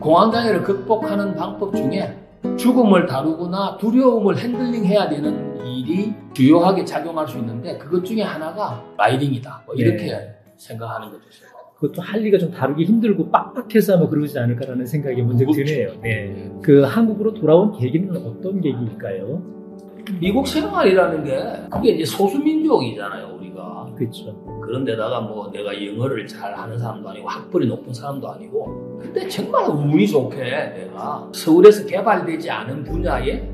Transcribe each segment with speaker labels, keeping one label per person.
Speaker 1: 공황장애를 극복하는 방법 중에 죽음을 다루거나 두려움을 핸들링해야 되는 일이 주요하게 작용할 수 있는데 그것 중에 하나가 라이딩이다. 뭐 이렇게 생각하는 거죠.
Speaker 2: 그것도 할 리가 좀 다루기 힘들고 빡빡해서 뭐 그러지 않을까라는 생각이 먼저 드네요. 네. 그 한국으로 돌아온 계기는 어떤 계기일까요?
Speaker 1: 미국 생활이라는 게 그게 이제 소수민족이잖아요, 우리가.
Speaker 2: 그렇죠.
Speaker 1: 그런데다가 뭐 내가 영어를 잘 하는 사람도 아니고 학벌이 높은 사람도 아니고 근데 정말 운이 좋게 내가 서울에서 개발되지 않은 분야의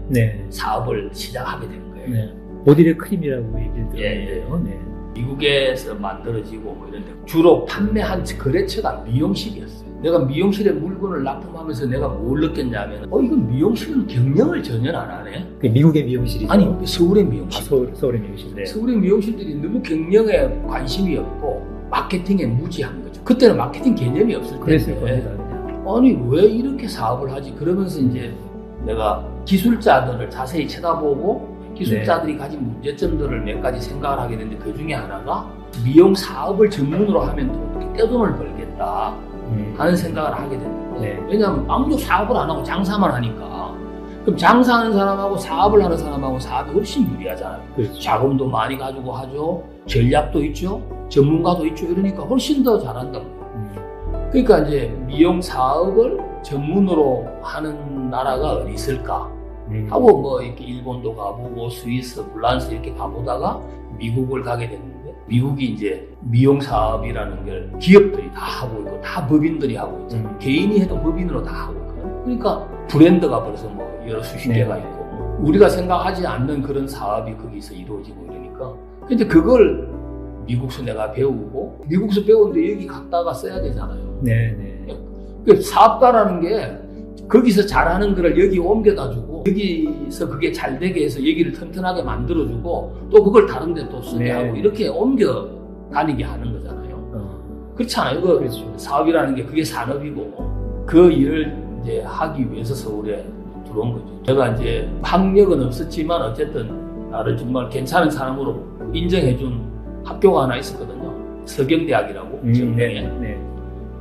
Speaker 1: 사업을 시작하게 된 거예요.
Speaker 2: 네. 모델의 크림이라고 얘기를 들었는데요. 네.
Speaker 1: 미국에서 만들어지고 뭐 이런 데 주로 판매한 거래처가 미용실이었어요. 내가 미용실에 물건을 납품하면서 내가 뭘 느꼈냐면 이건 미용실은 경영을 전혀 안 하네.
Speaker 2: 미국의 미용실이죠?
Speaker 1: 아니 서울의 미용실.
Speaker 2: 서울의 미용실. 네.
Speaker 1: 서울의 미용실들이 너무 경영에 관심이 없고 마케팅에 무지한 거죠. 그때는 마케팅 개념이 없을 때.
Speaker 2: 그랬을 겁니다.
Speaker 1: 아니 왜 이렇게 사업을 하지? 그러면서 이제 내가 기술자들을 자세히 쳐다보고 기술자들이 가진 문제점들을 몇 가지 생각을 하게 되는데 그 중에 하나가 미용 사업을 전문으로 하면 또 떼돈을 벌겠다 하는 생각을 하게 됐는데 왜냐하면 아무도 사업을 안 하고 장사만 하니까 그럼 장사하는 사람하고 사업을 하는 사람하고 사업이 훨씬 유리하잖아요.
Speaker 2: 그렇죠.
Speaker 1: 자금도 많이 가지고 하죠. 전략도 있죠. 전문가도 있죠. 이러니까 훨씬 더 잘한다고. 그러니까 이제 미용 사업을 전문으로 하는 나라가 어디 있을까? 하고 뭐 이렇게 일본도 가보고 스위스, 불란스 이렇게 가보다가 미국을 가게 됐는데 미국이 이제 미용 사업이라는 걸 기업들이 다 하고 있고 다 법인들이 하고 있잖아요. 개인이 해도 법인으로 다 하고 있거든요. 그러니까 브랜드가 벌써 뭐 여러 수십 개가 있고 우리가 생각하지 않는 그런 사업이 거기서 이루어지고 이러니까 근데 그걸 미국서 내가 배우고 미국서 배우는데 여기 갔다가 써야 되잖아요. 그 사업가라는 게 거기서 잘하는 거를 여기 옮겨다 주고 여기서 그게 잘 되게 해서 여기를 튼튼하게 만들어주고 또 그걸 다른 데 또 쓰게 하고 이렇게 옮겨 다니게 하는 거잖아요. 그렇잖아요.
Speaker 2: 그렇죠.
Speaker 1: 사업이라는 게 그게 산업이고 그 일을 이제 하기 위해서 서울에 들어온 거죠. 제가 이제 학력은 없었지만 어쨌든 나를 정말 괜찮은 사람으로 인정해준 학교가 하나 있었거든요. 서경대학이라고 정명에.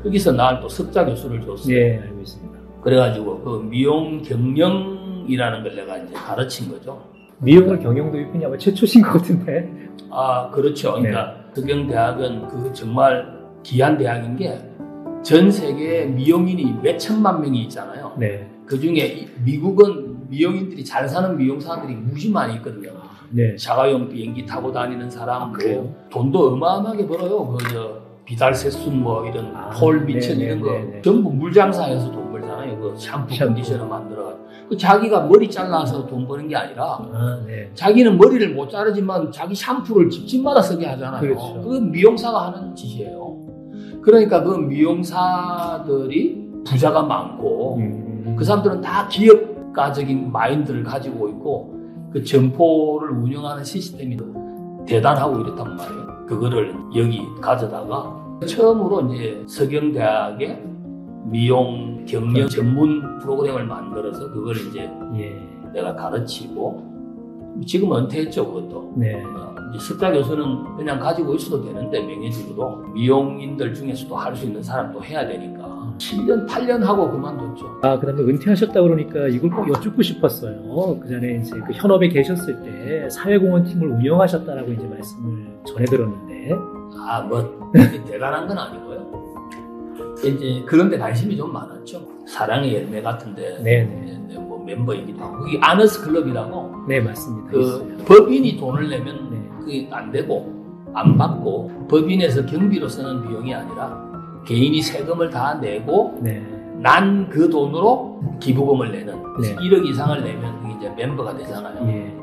Speaker 1: 거기서 날 또 석자 교수를 줬어요.
Speaker 2: 네, 알고 있습니다.
Speaker 1: 그래가지고 그 미용 경영이라는 걸 내가 이제 가르친 거죠.
Speaker 2: 미용을 경영도입했냐 아마 최초신 것 같은데.
Speaker 1: 아 그렇죠. 그러니까 서경대학은 그 정말 귀한 대학인 게 전 세계에 미용인이 몇 천만 명이 있잖아요. 그 중에 미국은 미용인들이 잘 사는 미용사들이 무지 많이 있거든요. 자가용 비행기 타고 다니는 사람, 돈도 어마어마하게 벌어요. 비달 세순 뭐 이런 폴 미천 이런 거 전부 물장사해서 돈 벌잖아요. 그 샴푸 컨디셔너 만들어. 그 자기가 머리 잘라서 돈 버는 게 아니라 자기는 머리를 못 자르지만 자기 샴푸를 집집마다 쓰게 하잖아요.
Speaker 2: 그렇죠.
Speaker 1: 그 미용사가 하는 짓이에요. 그러니까 그 미용사들이 부자가 많고 그 사람들은 다 기업가적인 마인드를 가지고 있고 그 점포를 운영하는 시스템이 대단하고 이렇단 말이에요. 그거를 여기 가져다가 처음으로 이제 서경대학에 미용 경영 전문 프로그램을 만들어서 그걸 이제 내가 가르치고 지금 은퇴했죠 그것도. 이제 석자 교수는 그냥 가지고 있어도 되는데 명예직으로 미용인들 중에서도 할 수 있는 사람도 해야 되니까 7년 8년 하고 그만뒀죠.
Speaker 2: 그 다음에 은퇴하셨다 그러니까 이걸 꼭 여쭙고 싶었어요. 그 전에 이제 그 현업에 계셨을 때 사회공헌 팀을 운영하셨다라고 이제 말씀을 전해 들었는데.
Speaker 1: 뭐 대단한 건 아니고요. 이제 그런데 관심이 좀 많았죠. 사랑의 열매 같은데 뭐 멤버이기도 하고 그게 아너스 클럽이라고.
Speaker 2: 맞습니다.
Speaker 1: 그 법인이 돈을 내면 그게 안 되고 안 받고 법인에서 경비로 쓰는 비용이 아니라 개인이 세금을 다 내고 난 그 돈으로 기부금을 내는 1억 이상을 내면 그게 이제 멤버가 되잖아요.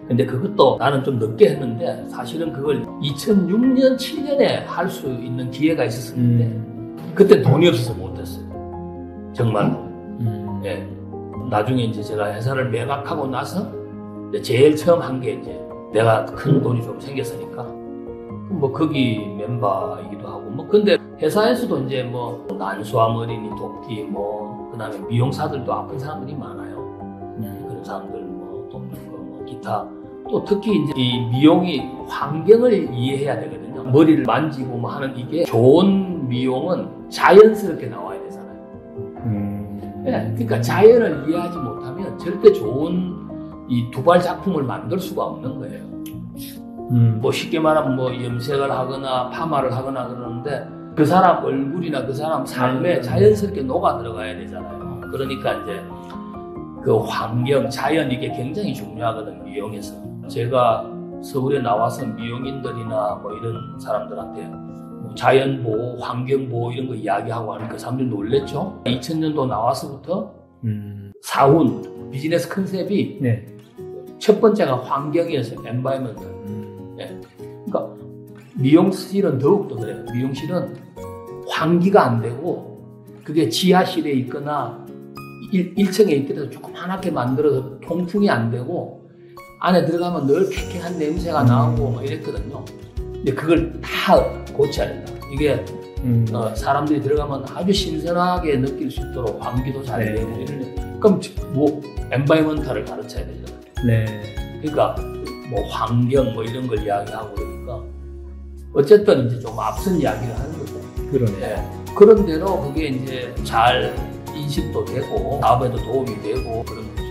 Speaker 1: 근데 그것도 나는 좀 늦게 했는데 사실은 그걸 2006년 7년에 할 수 있는 기회가 있었는데 그때 돈이 없어서 못했어요. 정말로. 나중에 이제 제가 회사를 매각하고 나서 제일 처음 한 게 이제 내가 큰 돈이 좀 생겼으니까 뭐 거기 멤버이기도 하고 뭐 근데 회사에서도 이제 뭐 난소암어린이 돕기 뭐 그다음에 미용사들도 아픈 사람들이 많아요. 그런 사람들 뭐 돕는 거 뭐 기타 또 특히 이제 이 미용이 환경을 이해해야 되거든요. 머리를 만지고 뭐 하는 이게 좋은 미용은 자연스럽게 나와야 되잖아요. 네, 그러니까 자연을 이해하지 못하면 절대 좋은 이 두발 작품을 만들 수가 없는 거예요. 뭐 쉽게 말하면 뭐 염색을 하거나 파마를 하거나 그러는데 그 사람 얼굴이나 그 사람 삶에 자연스럽게 녹아 들어가야 되잖아요. 그러니까 이제 그 환경, 자연 이게 굉장히 중요하거든, 미용에서. 제가 서울에 나와서 미용인들이나 뭐 이런 사람들한테 뭐 자연 보호, 환경 보호 이런 거 이야기하고 하니까 그 사람들이 놀랬죠. 2000년도 나와서부터 사훈 비즈니스 컨셉이
Speaker 2: 네.
Speaker 1: 첫 번째가 환경이었어요. environmental. 네. 그러니까 미용실은 더욱더 그래요. 미용실은 환기가 안 되고 그게 지하실에 있거나 1층에 있더라도 조그맣게 만들어서 통풍이 안 되고 안에 들어가면 늘 쾌쾌한 냄새가 나고 막 이랬거든요. 근데 그걸 다 고쳐야 된다. 이게 사람들이 들어가면 아주 신선하게 느낄 수 있도록 환기도 잘 되고 이런. 그럼 뭐 엔바이먼탈을 가르쳐야 되잖아요.
Speaker 2: 네.
Speaker 1: 그러니까 뭐 환경 뭐 이런 걸 이야기하고 그러니까 어쨌든 이제 좀 앞선 이야기를 하는 거죠.
Speaker 2: 그러네.
Speaker 1: 네. 그런 대로 그게 이제 잘 인식도 되고 사업에도 도움이 되고 그런 거죠.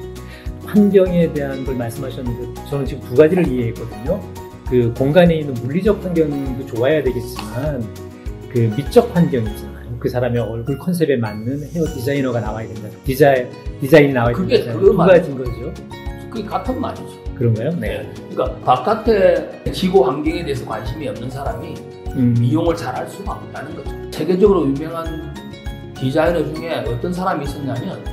Speaker 2: 환경에 대한 걸 말씀하셨는데 저는 지금 두 가지를 이해했거든요. 그 공간에 있는 물리적 환경도 좋아야 되겠지만 그 미적 환경 있잖아요. 그 사람의 얼굴 컨셉에 맞는 헤어 디자이너가 나와야 된다. 디자인이 나와야 된다. 두 가지인 거죠.
Speaker 1: 그게 같은 말이죠.
Speaker 2: 그런가요?
Speaker 1: 네. 그러니까 바깥에 지구 환경에 대해서 관심이 없는 사람이 미용을 잘할 수가 없다는 거죠. 세계적으로 유명한 디자이너 중에 어떤 사람이 있었냐면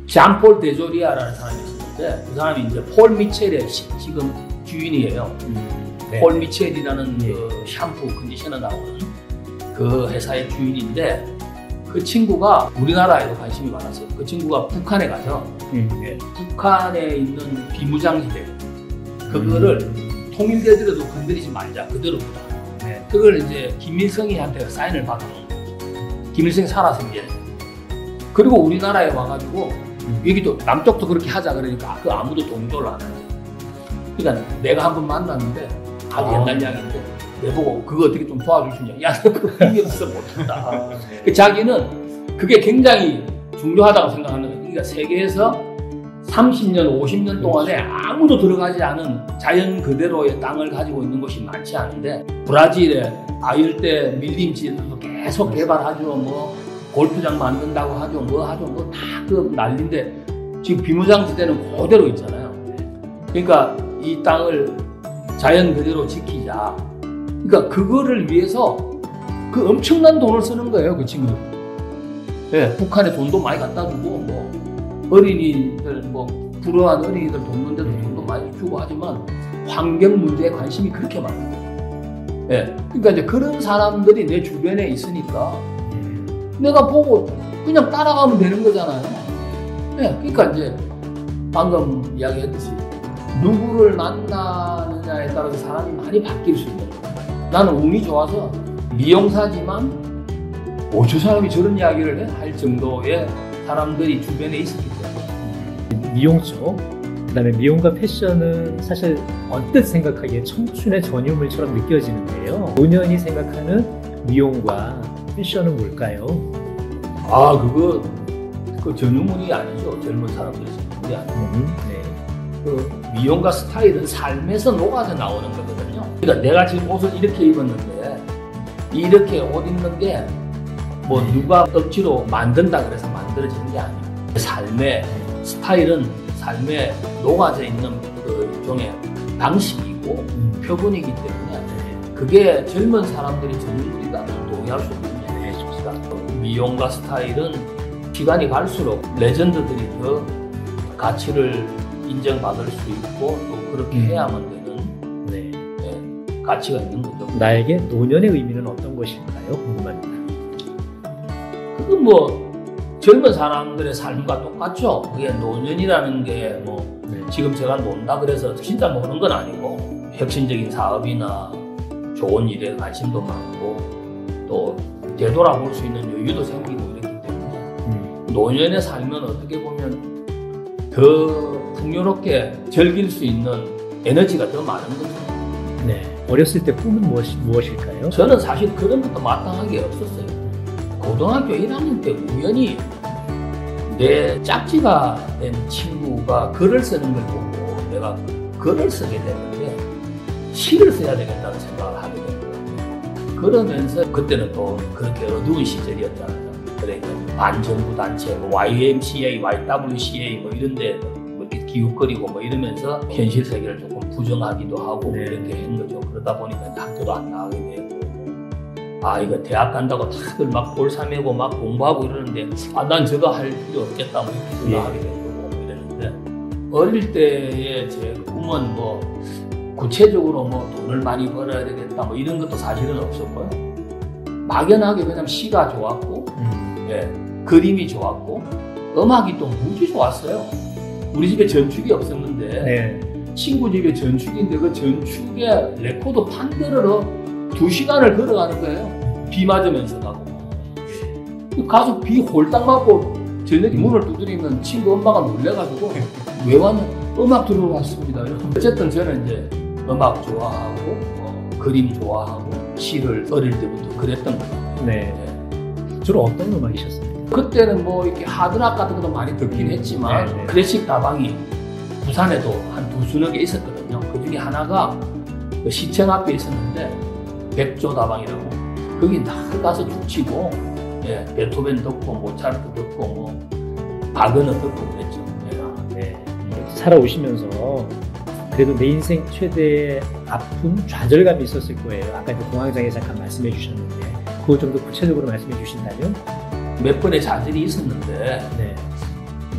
Speaker 1: 장폴 데조리아라는 사람이 있었는데 그 사람이 이제 폴 미첼의 지금 주인이에요.
Speaker 2: 네.
Speaker 1: 폴 미첼이라는 그 샴푸 컨디셔너 나오는 그 회사의 주인인데 그 친구가 우리나라에도 관심이 많았어요. 그 친구가 북한에 가서 북한에 있는 비무장지대 그거를 통일되더라도 건드리지 말자. 그대로 두라.
Speaker 2: 네.
Speaker 1: 그걸 이제 김일성이한테 사인을 받아놓은 거예요. 김일성이 살아생전. 그리고 우리나라에 와가지고 여기도 남쪽도 그렇게 하자 그러니까 그 아무도 동조를 안 해요. 그러니까 내가 한번 만났는데 아주 옛날 이야기인데 내보고 그거 어떻게 좀 도와줄 수 있냐. 야, 너 그거 힘이 없어 못한다. 자기는 그게 굉장히 중요하다고 생각하는 거예요. 그러니까 세계에서 30년, 50년 동안에 아무도 들어가지 않은 자연 그대로의 땅을 가지고 있는 곳이 많지 않은데 브라질에 아열대 밀림지대도 계속 개발하죠. 뭐 골프장 만든다고 하죠. 뭐 하죠. 뭐 다 그 난리인데 지금 비무장지대는 그대로 있잖아요. 그러니까 이 땅을 자연 그대로 지키자. 그러니까 그거를 위해서 그 엄청난 돈을 쓰는 거예요. 그 친구들. 네, 북한에 돈도 많이 갖다 주고 뭐 어린이들 뭐 불우한 어린이들 돕는데도 돈도 많이 주고 하지만 환경 문제에 관심이 그렇게 많아요. 네, 그러니까 이제 그런 사람들이 내 주변에 있으니까 내가 보고 그냥 따라가면 되는 거잖아요. 네, 그러니까 이제 방금 이야기했듯이 누구를 만나느냐에 따라서 사람이 많이 바뀔 수 있는 거예요. 나는 운이 좋아서 미용사지만 저 사람이 저런 이야기를 할 정도의 사람들이 주변에 있었기 때문에.
Speaker 2: 미용 쪽, 그 다음에 미용과 패션은 사실 언뜻 생각하기에 청춘의 전유물처럼 느껴지는데요. 노년이 생각하는 미용과 패션은 뭘까요?
Speaker 1: 그거 그 전유물이 아니죠. 젊은 사람들이 전유물이 아니고.
Speaker 2: 네.
Speaker 1: 그 미용과 스타일은 삶에서 녹아져 나오는 거거든요. 그러니까 내가 지금 옷을 이렇게 입었는데 이렇게 옷 입는 게 뭐 누가 억지로 만든다 그래서 만들어지는 게 아니에요. 삶의 스타일은 삶에 녹아져 있는 그 일종의 방식이고 표본이기 때문에 그게 젊은 사람들이 전유물이다는 동의할 수 있는 얘기입니다. 미용과 스타일은 시간이 갈수록 레전드들이 더 가치를 인정받을 수 있고 또 그렇게 해야만 되는 가치가 있는 거죠.
Speaker 2: 나에게 노년의 의미는 어떤 것일까요? 궁금합니다.
Speaker 1: 그건 뭐 젊은 사람들의 삶과 똑같죠. 그게 노년이라는 게 뭐 지금 제가 논다 그래서 진짜 노는 건 아니고 혁신적인 사업이나 좋은 일에 관심도 많고 또 되돌아볼 수 있는 여유도 생기고 이렇기 때문에 노년에 살면 어떻게 보면 더 풍요롭게 즐길 수 있는 에너지가 더 많은 거죠.
Speaker 2: 네. 어렸을 때 꿈은 무엇일까요?
Speaker 1: 저는 사실 그런 것도 마땅하게 없었어요. 고등학교 1학년 때 우연히 내 짝지가 된 친구가 글을 쓰는 걸 보고 내가 글을 쓰게 됐는데 시를 써야 되겠다는 생각을 하게 된 거예요. 그러면서 그때는 또 그렇게 어두운 시절이었잖아요. 그러니까 반정부 단체, 뭐 YMCA, YWCA 뭐 이런데 뭐 이렇게 기웃거리고 뭐 이러면서 현실 세계를 조금 부정하기도 하고
Speaker 2: 네.
Speaker 1: 이렇게 한 거죠. 그러다 보니까 이제 학교도 안 나가게 되고, 아 이거 대학 간다고 다들 막 볼사매고 막 공부하고 이러는데 난 저거 할 필요 없겠다 뭐 이렇게 생각하게 된 거고 뭐 이랬는데, 어릴 때의 제 꿈은 뭐 구체적으로 뭐 돈을 많이 벌어야 되겠다 뭐 이런 것도 사실은 없었고요. 막연하게 그냥 시가 좋았고, 예, 그림이 좋았고, 음악이 또 무지 좋았어요. 우리 집에 전축이 없었는데
Speaker 2: 네.
Speaker 1: 친구 집에 전축인데 그 전축에 레코드 판들으러 2시간을 걸어가는 거예요. 비 맞으면서 가고. 가서 비 홀딱 맞고 저녁에 문을 두드리면 친구 엄마가 놀래가지고 왜 왔냐? 음악 들으러 왔습니다. 어쨌든 저는 이제 음악 좋아하고 그림 좋아하고 시를 어릴 때부터 그랬던 거예요.
Speaker 2: 네. 주로 어떤 음악이셨습니까?
Speaker 1: 그때는 뭐 이렇게 하드락 같은 것도 많이 듣긴 했지만
Speaker 2: 네.
Speaker 1: 클래식 다방이 부산에도 한 20-30개 있었거든요. 그 중에 하나가 그 시청 앞에 있었는데 백조 다방이라고, 거기 날 가서 죽치고, 예, 베토벤 듣고 모차르트 듣고 뭐 바그너 듣고 그랬죠.
Speaker 2: 네. 살아오시면서 그래도 내 인생 최대의 아픔, 좌절감이 있었을 거예요. 아까 그 공황장애 잠깐 말씀해 주셨는데 그걸 좀 더 구체적으로 말씀해 주신다면?
Speaker 1: 몇 번의 좌절이 있었는데
Speaker 2: 네.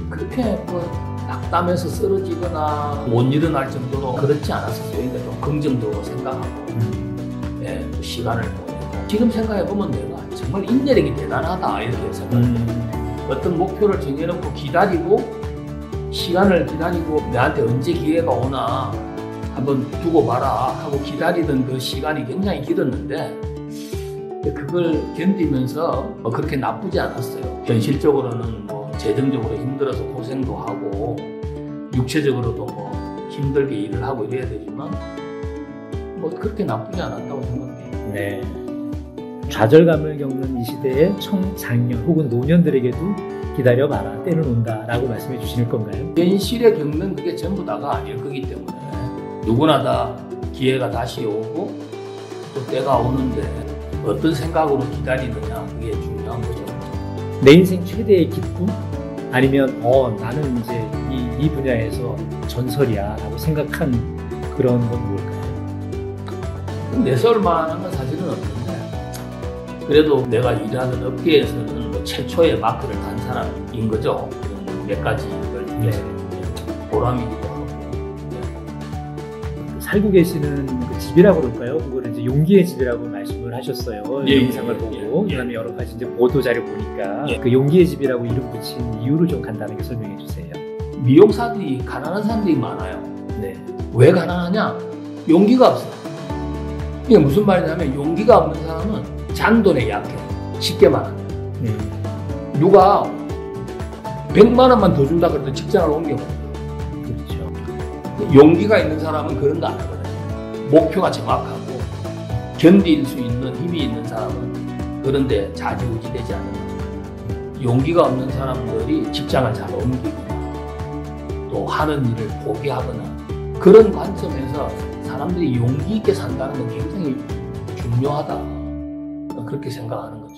Speaker 1: 그렇게 뭐 낙담해서 쓰러지거나 못 일어날 정도로 그렇지 않았었어요. 그러니까 좀 긍정적으로 생각하고, 예, 또 시간을 보내고. 지금 생각해보면 내가 정말 인내력이 대단하다 이렇게 생각해요. 어떤 목표를 정해놓고 기다리고, 시간을 기다리고 내한테 언제 기회가 오나 한번 두고 봐라 하고 기다리던 그 시간이 굉장히 길었는데, 그걸 견디면서 그렇게 나쁘지 않았어요. 현실적으로는 뭐 재정적으로 힘들어서 고생도 하고 육체적으로도 뭐 힘들게 일을 하고 이래야 되지만 뭐 그렇게 나쁘지 않았다고 생각해요.
Speaker 2: 네. 좌절감을 겪는 이 시대의 청장년 혹은 노년들에게도 기다려봐라, 때는 온다라고 말씀해 주실 건가요?
Speaker 1: 현실에 겪는 그게 전부 다가 아닐 거기 때문에 누구나 다 기회가 다시 오고 또 때가 오는데 어떤 생각으로 기다리느냐, 그게 중요한 거죠.
Speaker 2: 내 인생 최대의 기쁨? 아니면 나는 이제 이 분야에서 전설이야 라고 생각한 그런 건 뭘까요?
Speaker 1: 내세울 만한 건 사실은 없는데, 그래도 내가 일하는 업계에서는 뭐 최초의 마크를 단 사람인 거죠. 몇 가지를 위해서 보람이기도 하고.
Speaker 2: 살고 계시는 그 집이라고 그럴까요? 그거를 이제 용기의 집이라고 말씀을 하셨어요. 영상을 보고. 그다음에 여러 가지 이제 보도 자료 보니까 그 용기의 집이라고 이름 붙인 이유를 좀 간단하게 설명해 주세요.
Speaker 1: 미용사들이 가난한 사람들이 많아요.
Speaker 2: 네.
Speaker 1: 왜 가난하냐? 용기가 없어요. 이게 무슨 말이냐면 용기가 없는 사람은 잔돈에 약해. 쉽게 말하면. 누가 100만 원만 더 준다 그래도 직장을 옮겨버려요.
Speaker 2: 그렇죠.
Speaker 1: 용기가 있는 사람은 그런 거 안 하거든요. 목표가 정확하고 견딜 수 있는 힘이 있는 사람은 그런데 좌지우지되지 않는 거죠. 용기가 없는 사람들이 직장을 잘 옮기거나 또 하는 일을 포기하거나, 그런 관점에서 사람들이 용기 있게 산다는 건 굉장히 중요하다, 그렇게 생각하는 거죠.